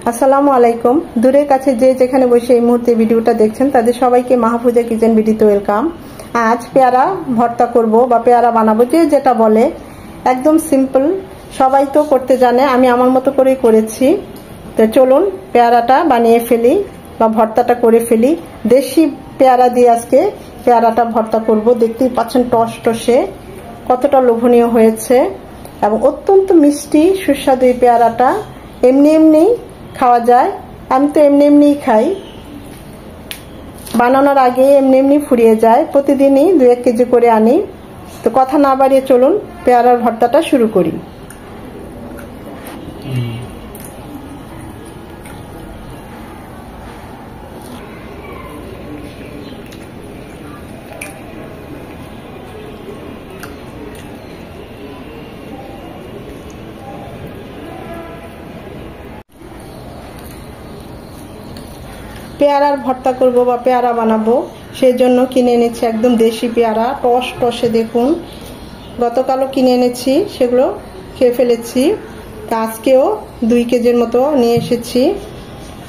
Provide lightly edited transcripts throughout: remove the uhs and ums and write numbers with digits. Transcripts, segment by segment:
আসসালামু আলাইকুম। দূরের কাছে যে যেখানে বসে এই মুহূর্তে ভিডিওটা দেখছেন তাদের সবাইকে মাহফুজা কিচেন ভিডিওতে ওয়েলকাম। আজ পেয়ারা ভর্তা করব বা পেয়ারা বানাবো, যে যেটা বলে, একদম সিম্পল, সবাই তো করতে জানে, আমি আমার মতো করেই করেছি। তো চলুন পেয়ারাটা বানিয়ে ফেলি বা ভর্তাটা করে ফেলি। দেশি পেয়ারা দিয়ে আজকে পেয়ারাটা ভর্তা করব। দেখতেই পাচ্ছেন টস টসে কতটা লোভনীয় হয়েছে এবং অত্যন্ত মিষ্টি সুস্বাদু এই পেয়ারাটা। এমনি এমনি খাওয়া যায়, আমি তো এমনি এমনিই খাই, বানানোর আগে এমনি এমনি ফুরিয়ে যায়। প্রতিদিনই 2-1 কেজি করে আনি। তো কথা না বাড়িয়ে চলুন পেয়ারার ভর্তাটা শুরু করি। পেয়ারার ভর্তা করব বা পেয়ারা বানাবো, সেই জন্য কিনে এনেছি একদম দেশি পেয়ারা, টস টসে। দেখুন, গতকালও কিনে এনেছি, সেগুলো খেয়ে ফেলেছি। আজকেও 2 কেজির মতো নিয়ে এসেছি।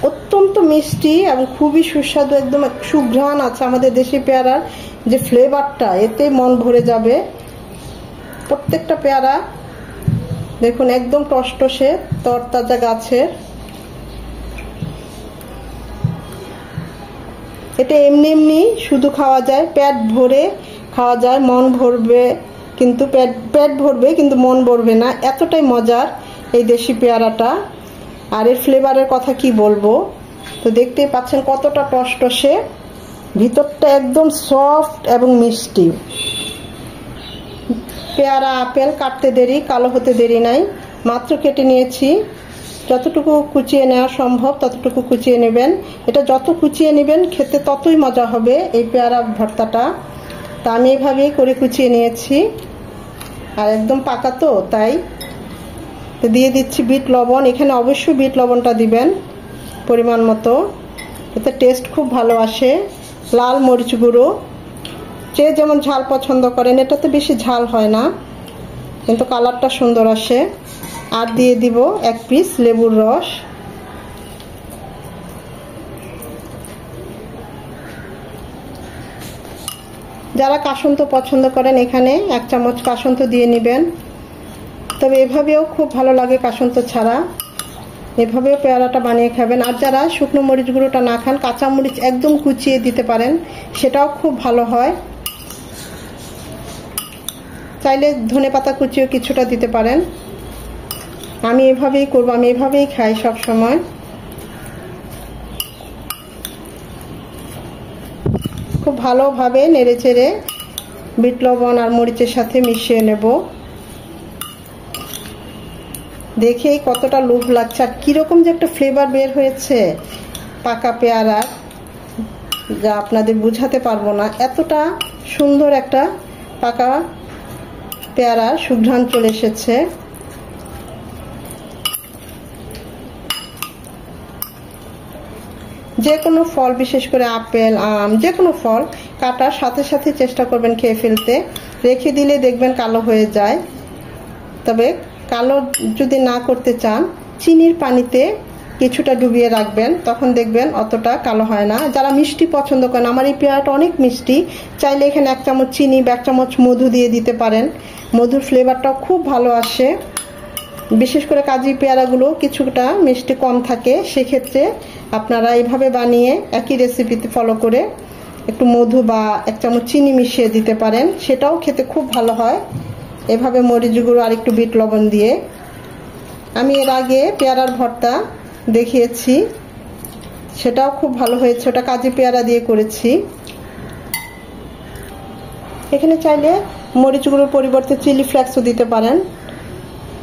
অত্যন্ত মিষ্টি এবং খুবই সুস্বাদু, একদম সুঘ্রাণ আছে আমাদের দেশি পেয়ারার যে ফ্লেভারটা, এতে মন ভরে যাবে। প্রত্যেকটা পেয়ারা দেখুন একদম টস টসে, তরতাজা গাছের। এটা এমনি এমনি শুধু খাওয়া যায়, পেট ভরে খাওয়া যায়, মন ভরবে কিন্তু পেট ভরবে কিন্তু মন ভরবে না, এতটাই মজার এই দেশি পেয়ারাটা। আর এর ফ্লেভারের কথা কি বলবো। তো দেখতেই পাচ্ছেন কতটা টস টসে, ভিতরটা একদম সফট এবং মিষ্টি। পেয়ারা আপেল কাটতে দেরি, কালো হতে দেরি নাই, মাত্র কেটে নিয়েছি। যতটুকু কুচিয়ে নেওয়া সম্ভব ততটুকু কুচিয়ে নেবেন। এটা যত কুচিয়ে নেবেন খেতে ততই মজা হবে এই পেয়ারা ভর্তাটা। তা আমি এইভাবেই করে কুচিয়ে নিয়েছি, আর একদম পাকা তো তাই। তো দিয়ে দিচ্ছি বিট লবণ। এখানে অবশ্যই বিট লবণটা দিবেন পরিমাণ মতো, এতে টেস্ট খুব ভালো আসে। লাল মরিচ গুঁড়ো, যে যেমন ঝাল পছন্দ করেন, এটাতে বেশি ঝাল হয় না কিন্তু কালারটা সুন্দর আসে। আর দিয়ে দিব 1 পিস লেবুর রস। যারা কাসুন্দ পছন্দ করেন এখানে 1 চামচ কাসুন্দ দিয়ে নেবেন। তবে এভাবেও খুব ভালো লাগে কাসুন্দ ছাড়া, এভাবেও পেয়ারাটা বানিয়ে খাবেন। আর যারা শুকনো মরিচ গুঁড়োটা না খান, কাঁচা মরিচ একদম কুচিয়ে দিতে পারেন, সেটাও খুব ভালো হয়। চাইলে ধনেপাতা কুচিও কিছুটা দিতে পারেন। আমি এভাবেই করব, আমি এভাবেই খাই সব সময়। খুব ভালোভাবে নেড়েচেড়ে বিট লবণ আর মরিচের সাথে মিশিয়ে নেব। দেখেই কতটা লোভ লাগছে, আর কিরকম যে একটা ফ্লেভার বের হয়েছে পাকা পেয়ারার, যা আপনাদের বুঝাতে পারবো না। এতটা সুন্দর একটা পাকা পেয়ারার সুঘ্রাণ চলে এসেছে। যে কোনো ফল, বিশেষ করে আপেল, আম, যে কোনো ফল কাটার সাথে সাথে চেষ্টা করবেন খেয়ে ফেলতে। রেখে দিলে দেখবেন কালো হয়ে যায়। তবে কালো যদি না করতে চান, চিনির পানিতে কিছুটা ডুবিয়ে রাখবেন, তখন দেখবেন অতটা কালো হয় না। যারা মিষ্টি পছন্দ করেন, আমার এই পেয়ারাটা অনেক মিষ্টি, চাইলে এখানে 1 চামচ চিনি বা 1 চামচ মধু দিয়ে দিতে পারেন। মধুর ফ্লেভারটাও খুব ভালো আসে। বিশেষ করে কাজি পেয়ারাগুলো কিছুটা মিষ্টি কম থাকে, সেক্ষেত্রে আপনারা এইভাবে বানিয়ে একই রেসিপিতে ফলো করে একটু মধু বা 1 চামচ চিনি মিশিয়ে দিতে পারেন, সেটাও খেতে খুব ভালো হয়। এভাবে মরিচ গুঁড়ো আর একটু বিট লবণ দিয়ে। আমি এর আগে পেয়ারার ভর্তা দেখিয়েছি, সেটাও খুব ভালো হয়েছে, ওটা কাজি পেয়ারা দিয়ে করেছি। এখানে চাইলে মরিচ গুঁড়োর পরিবর্তে চিলি ফ্লেক্সও দিতে পারেন,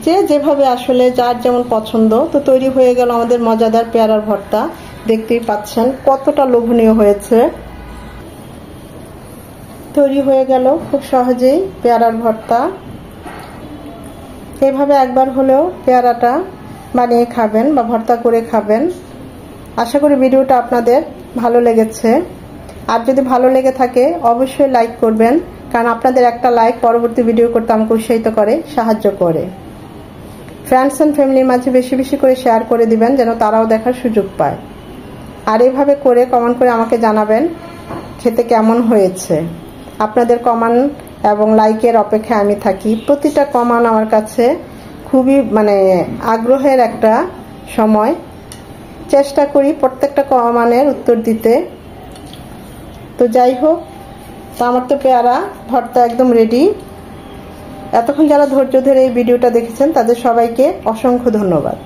যে যেভাবে আসলে যার যেমন পছন্দ। তো তৈরি হয়ে গেল আমাদের মজাদার পেয়ারার ভর্তা। দেখতেই পাচ্ছেন কতটা লোভনীয় হয়েছে। তৈরি হয়ে গেল খুব সহজেই পেয়ারার ভর্তা। এভাবে একবার হলেও পেয়ারাটা বানিয়ে খাবেন বা ভর্তা করে খাবেন। আশা করি ভিডিওটা আপনাদের ভালো লেগেছে। আর যদি ভালো লেগে থাকে অবশ্যই লাইক করবেন, কারণ আপনাদের একটা লাইক পরবর্তী ভিডিও করতে আমাকে উৎসাহিত করে, সাহায্য করে। ফ্রেন্ডস অ্যান্ড ফ্যামিলির মাঝে বেশি বেশি করে শেয়ার করে দিবেন, যেন তারাও দেখার সুযোগ পায়। আর এভাবে করে কমেন্ট করে আমাকে জানাবেন খেতে কেমন হয়েছে। আপনাদের কমেন্ট এবং লাইকের অপেক্ষায় আমি থাকি। প্রতিটা কমেন্ট আমার কাছে খুবই আগ্রহের একটা সময়। চেষ্টা করি প্রত্যেকটা কমেন্টের উত্তর দিতে। তো যাই হোক, তো আমার তো পেয়ারা ভর্তা একদম রেডি। এতক্ষণ যারা ধৈর্য ধরে এই ভিডিওটা দেখেছেন তাদের সবাইকে অসংখ্য ধন্যবাদ।